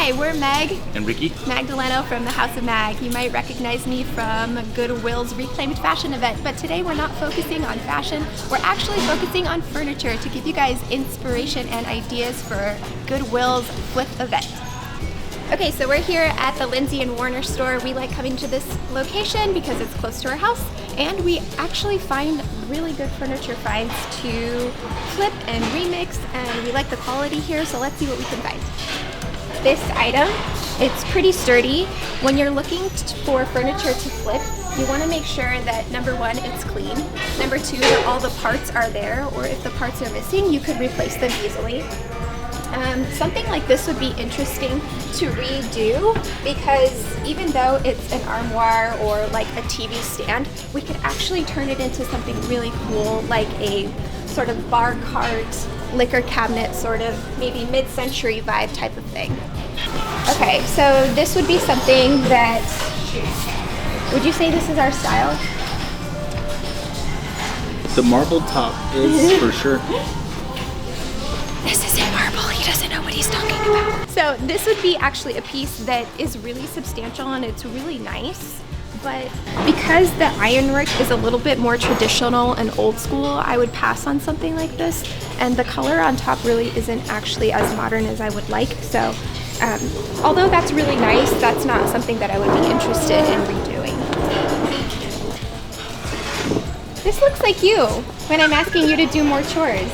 Hi, we're Meg and Ricky Magdaleno from the House of Mag. You might recognize me from Goodwill's Reclaimed Fashion event, but today we're not focusing on fashion. We're actually focusing on furniture to give you guys inspiration and ideas for Goodwill's flip event. Okay, so we're here at the Lindsay and Warner store. We like coming to this location because it's close to our house, and we actually find really good furniture finds to flip and remix, and we like the quality here, so let's see what we can find. This item, it's pretty sturdy. When you're looking for furniture to flip, you want to make sure that number one, it's clean. Number two, that all the parts are there, or if the parts are missing, you could replace them easily. Something like this would be interesting to redo because even though it's an armoire or like a TV stand, we could actually turn it into something really cool, like a sort of bar cart, liquor cabinet, sort of maybe mid-century vibe type of thing. Okay, so this would be something that, would you say this is our style? The marble top is for sure. This isn't marble, he doesn't know what he's talking about. So this would be actually a piece that is really substantial and it's really nice, but because the ironwork is a little bit more traditional and old school, I would pass on something like this, and the color on top really isn't actually as modern as I would like, so although that's really nice, that's not something that I would be interested in redoing. This looks like you when I'm asking you to do more chores.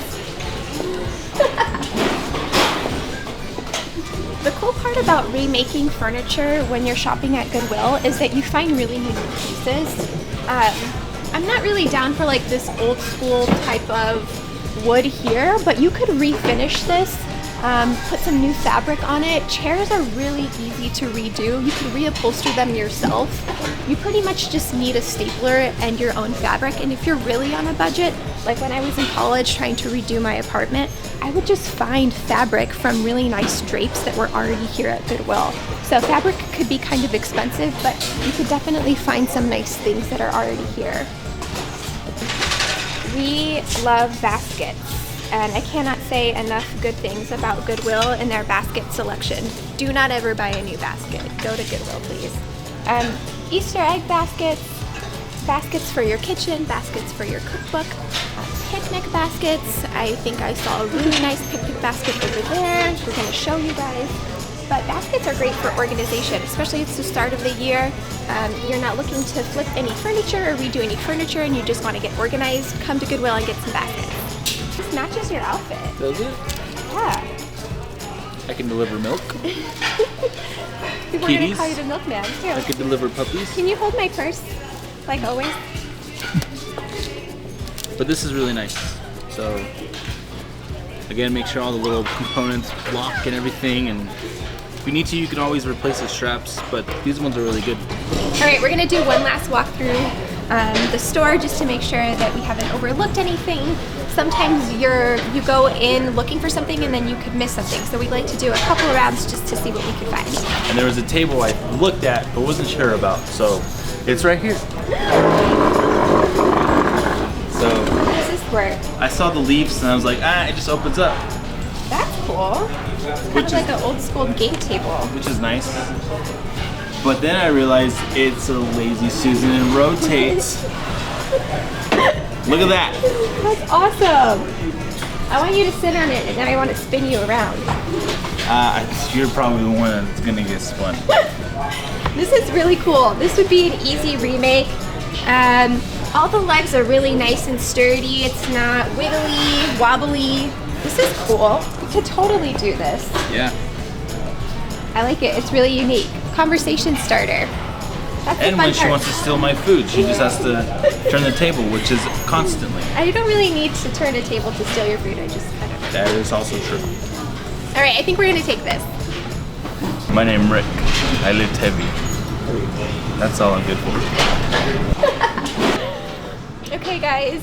The cool part about remaking furniture when you're shopping at Goodwill is that you find really unique pieces. I'm not really down for like this old school type of wood here, but you could refinish this, put some new fabric on it. Chairs are really easy to redo. You can reupholster them yourself. You pretty much just need a stapler and your own fabric, and if you're really on a budget, like when I was in college trying to redo my apartment, I would just find fabric from really nice drapes that were already here at Goodwill. So fabric could be kind of expensive, but you could definitely find some nice things that are already here. We love baskets, and I cannot say enough good things about Goodwill and their basket selection. Do not ever buy a new basket. Go to Goodwill, please. Easter egg baskets, baskets for your kitchen, baskets for your cookbook, picnic baskets. I think I saw a really nice picnic basket over there. We're going to show you guys. But baskets are great for organization, especially it's the start of the year. You're not looking to flip any furniture or redo any furniture and you just want to get organized. Come to Goodwill and get some baskets. This matches your outfit. Does it? Yeah. I can deliver milk. People are going to call you the milkman too. I can deliver puppies. Can you hold my purse, like always? But this is really nice. So again, make sure all the little components lock and everything, and if you need to, you can always replace the straps, but these ones are really good. All right, we're gonna do one last walk through the store just to make sure that we haven't overlooked anything. Sometimes you go in looking for something and then you could miss something, so we like to do a couple of rounds just to see what we could find. And there was a table I looked at but wasn't sure about, so it's right here. So how does this work? I saw the leaves and I was like, it just opens up. That's cool. It's kind of like an old school game table. Which is nice. But then I realized it's a Lazy Susan and rotates. Look at that. That's awesome. I want you to sit on it and then I want to spin you around. You're probably the one that's gonna get spun. This is really cool. This would be an easy remake. All the legs are really nice and sturdy. It's not wiggly, wobbly. This is cool. You could totally do this. Yeah. I like it. It's really unique. Conversation starter. That's the And fun when she part. wants to steal my food, she just has to turn the table, which is constantly. I don't really need to turn a table to steal your food. I don't know. That is also true. All right, I think we're gonna take this. My name Rick. I lift heavy. That's all I'm good for. Okay guys,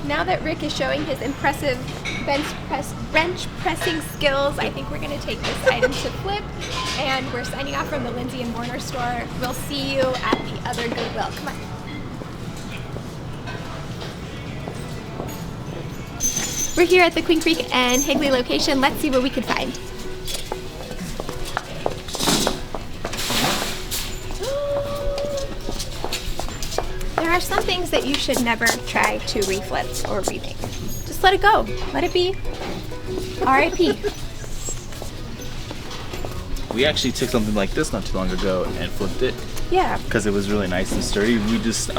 now that Rick is showing his impressive bench pressing skills, I think we're going to take this item to flip, and we're signing off from the Lindsay and Warner store. We'll see you at the other Goodwill. Come on. We're here at the Queen Creek and Higley location. Let's see what we can find. are some things that you should never try to reflip or remake. Just let it go. Let it be. R.I.P. We actually took something like this not too long ago and flipped it. Yeah. Because it was really nice and sturdy. We just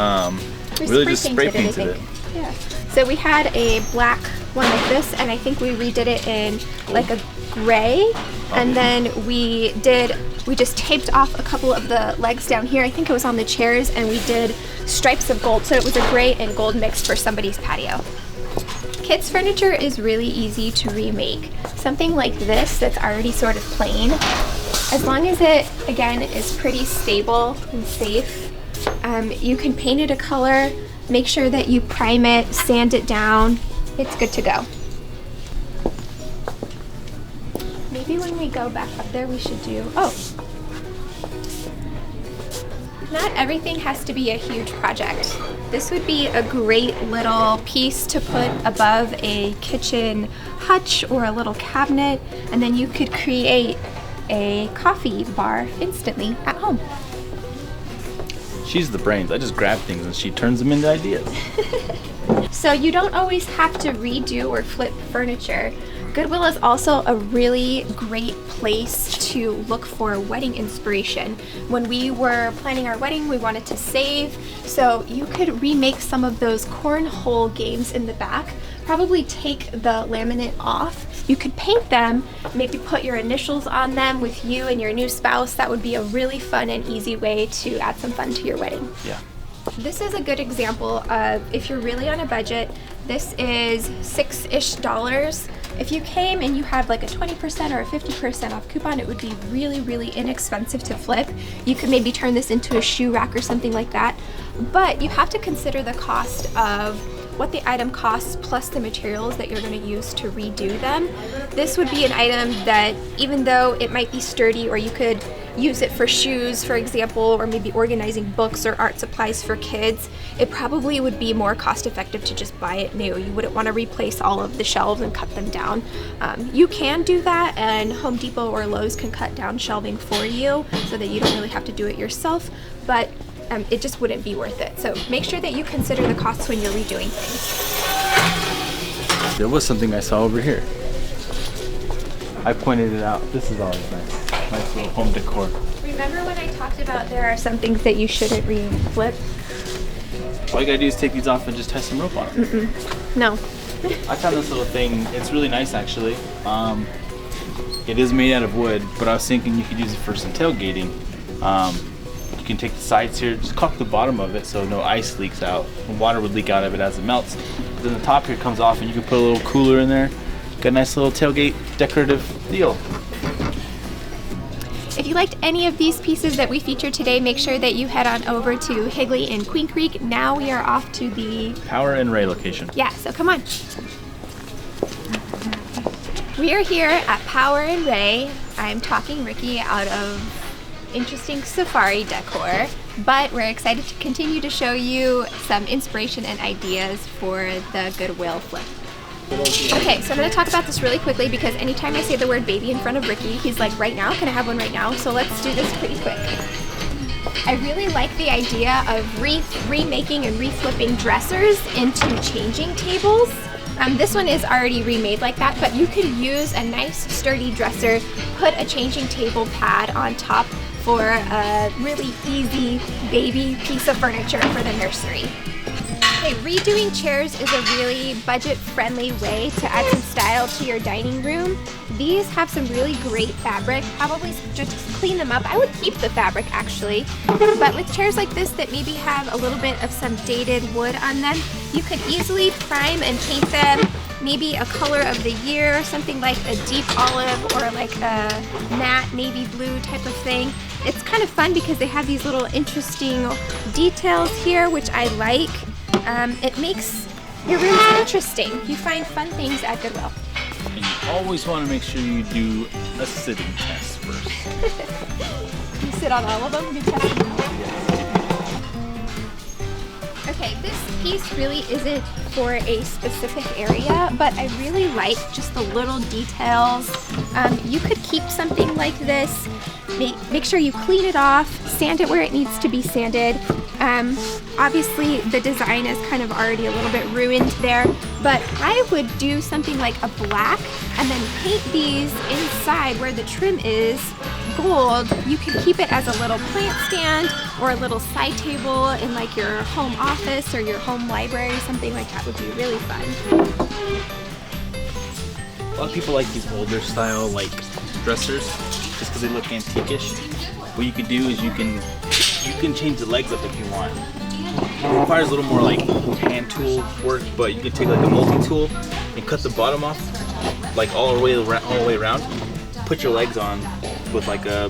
really just spray painted it. Yeah. So we had a black one like this, and I think we redid it in like a gray, and then we just taped off a couple of the legs down here. I think it was on the chairs, and we did stripes of gold, so it was a gray and gold mix for somebody's patio. Kids furniture is really easy to remake. Something like this that's already sort of plain, as long as it, again, is pretty stable and safe, you can paint it a color, make sure that you prime it, sand it down, it's good to go. Maybe when we go back up there we should do, not everything has to be a huge project. This would be a great little piece to put above a kitchen hutch or a little cabinet, and then you could create a coffee bar instantly at home. She's the brains. I just grab things and she turns them into ideas. So you don't always have to redo or flip furniture. Goodwill is also a really great place to look for wedding inspiration. When we were planning our wedding, we wanted to save, so you could remake some of those cornhole games in the back, probably take the laminate off. You could paint them, maybe put your initials on them with you and your new spouse. That would be a really fun and easy way to add some fun to your wedding. Yeah. This is a good example of, if you're really on a budget, this is $6-ish. If you came and you had like a 20% or a 50% off coupon, it would be really, really inexpensive to flip. You could maybe turn this into a shoe rack or something like that. But you have to consider the cost of what the item costs plus the materials that you're going to use to redo them. This would be an item that, even though it might be sturdy, or you could use it for shoes, for example, or maybe organizing books or art supplies for kids, it probably would be more cost effective to just buy it new. You wouldn't want to replace all of the shelves and cut them down. You can do that, and Home Depot or Lowe's can cut down shelving for you so that you don't really have to do it yourself, but it just wouldn't be worth it. So make sure that you consider the costs when you're redoing things. There was something I saw over here. I pointed it out. This is always nice. Nice little home decor. Remember when I talked about there are some things that you shouldn't re-flip? All you gotta do is take these off and just tie some rope on it. No. I found this little thing. It's really nice, actually. It is made out of wood, but I was thinking you could use it for some tailgating. You can take the sides here, just caulk the bottom of it so no ice leaks out. And water would leak out of it as it melts. But then the top here comes off, and you can put a little cooler in there. Got a nice little tailgate decorative deal. If you liked any of these pieces that we featured today, make sure that you head on over to Higley in Queen Creek. Now we are off to the Power and Ray location. Yeah, so come on. We are here at Power and Ray. I'm talking Ricky out of interesting safari decor, but we're excited to continue to show you some inspiration and ideas for the Goodwill flip. Okay, so I'm going to talk about this really quickly because anytime I say the word baby in front of Ricky, he's like, right now? Can I have one right now? So let's do this pretty quick. I really like the idea of remaking and reflipping dressers into changing tables. This one is already remade like that, but you could use a nice sturdy dresser, put a changing table pad on top for a really easy baby piece of furniture for the nursery. Okay, redoing chairs is a really budget-friendly way to add some style to your dining room. These have some really great fabric. Probably just clean them up. I would keep the fabric actually, but with chairs like this that maybe have a little bit of some dated wood on them, you could easily prime and paint them. Maybe a color of the year, something like a deep olive or like a matte navy blue type of thing. It's kind of fun because they have these little interesting details here, which I like. It makes your rooms interesting. You find fun things at Goodwill. And you always want to make sure you do a sitting test first. You sit on all of them? You test them out? Okay, this piece really isn't for a specific area, but I really like just the little details. You could keep something like this make sure you clean it off, sand it where it needs to be sanded. Obviously the design is kind of already a little bit ruined there, but I would do something like a black and then paint these inside where the trim is gold. You can keep it as a little plant stand or a little side table in like your home office or your home library. Something like that would be really fun. A lot of people like these older style like dressers just because they look antique-ish. What you could do is you can change the legs up if you want. It requires a little more like hand tool work, but you can take like a multi-tool and cut the bottom off like all the way around. Put your legs on with like a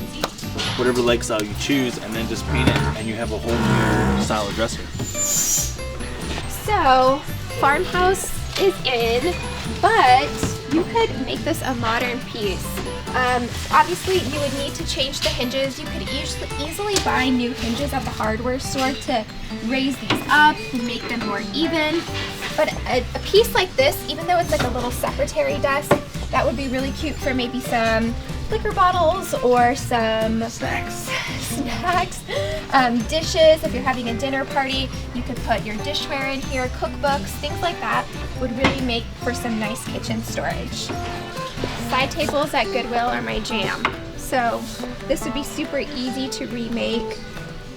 whatever leg style you choose, and then just paint it, and you have a whole new style of dresser. So farmhouse is in, but you could make this a modern piece. Obviously you would need to change the hinges. You could easily buy new hinges at the hardware store to raise these up and make them more even. But a piece like this, even though it's like a little secretary desk, that would be really cute for maybe some liquor bottles or some snacks. Dishes. If you're having a dinner party, you could put your dishware in here, cookbooks, things like that would really make for some nice kitchen storage. Side tables at Goodwill are my jam. So this would be super easy to remake,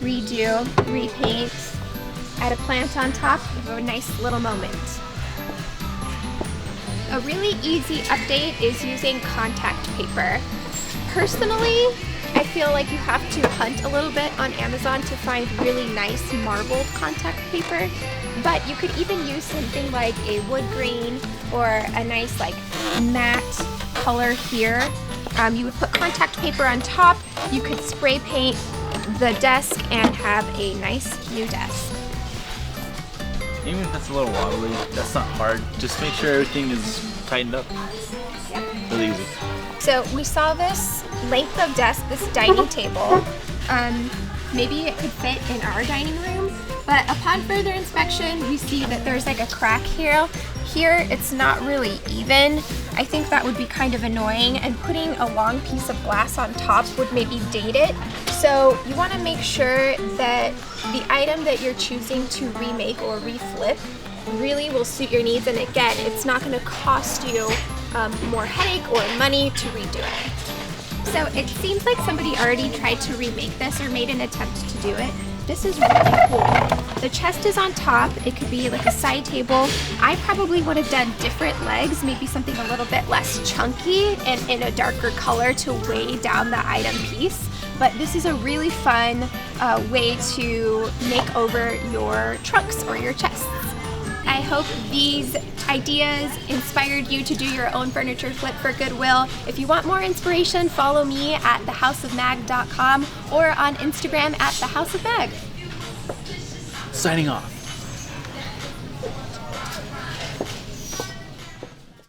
redo, repaint, add a plant on top, give a nice little moment. A really easy update is using contact paper. Personally, I feel like you have to hunt a little bit on Amazon to find really nice marbled contact paper, but you could even use something like a wood grain or a nice like matte color here. You would put contact paper on top, you could spray paint the desk and have a nice new desk. Even if it's a little wobbly, that's not hard. Just make sure everything is tightened up. Yep. Really easy. So we saw this length of desk, this dining table. Maybe it could fit in our dining room, but upon further inspection, we see that there's like a crack here. Here, it's not really even. I think that would be kind of annoying, and putting a long piece of glass on top would maybe date it. So you want to make sure that the item that you're choosing to remake or reflip really will suit your needs, and again, it's not going to cost you more headache or money to redo it. So it seems like somebody already tried to remake this or made an attempt to do it. This is really cool. The chest is on top. It could be like a side table. I probably would have done different legs, maybe something a little bit less chunky and in a darker color to weigh down the item piece. But this is a really fun way to make over your trunks or your chests. I hope these ideas inspired you to do your own furniture flip for Goodwill. If you want more inspiration, follow me at thehouseofmag.com or on Instagram at thehouseofmag. Signing off.